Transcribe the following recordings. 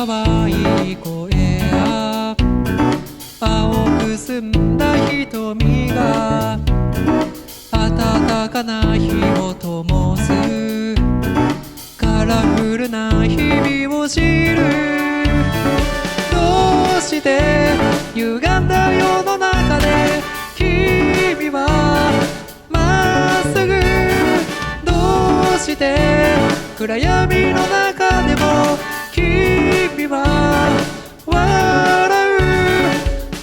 可愛い声や青く澄んだ瞳が暖かな日を灯すカラフルな日々を知る。どうして歪んだ世の中で君はまっすぐ、どうして暗闇の中でも君は笑う。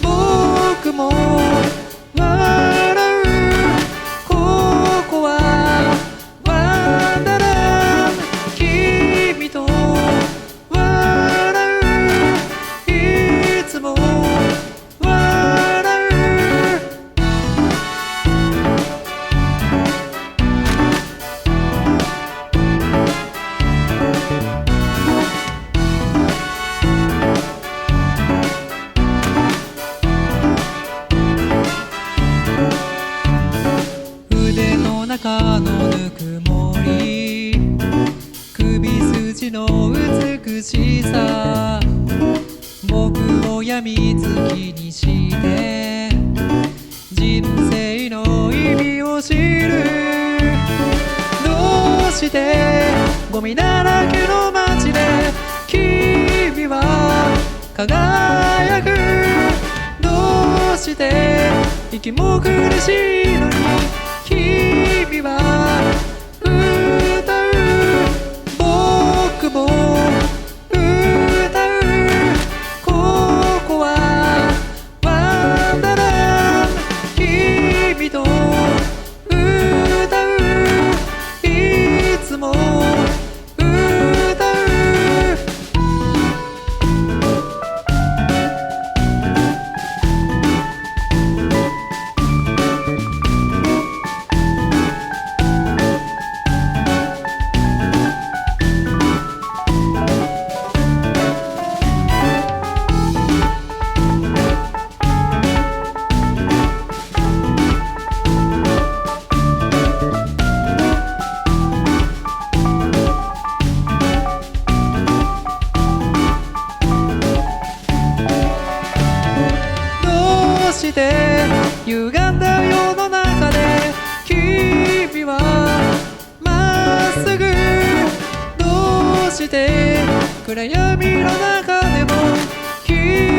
僕も笑う。ここはワンダランド、君と笑う。いつも笑う。腕の中のぬくもり、首筋の美しさ、僕を病みつきにして人生の意味を知る。どうしてゴミだらけの街で君は輝く。どうして息も苦しいのに君は歌う。僕も歌う。ここはワンダランド、君と歌う。いつも歌う。どうして歪んだ世の中で君はまっすぐ、どうして暗闇の中でも君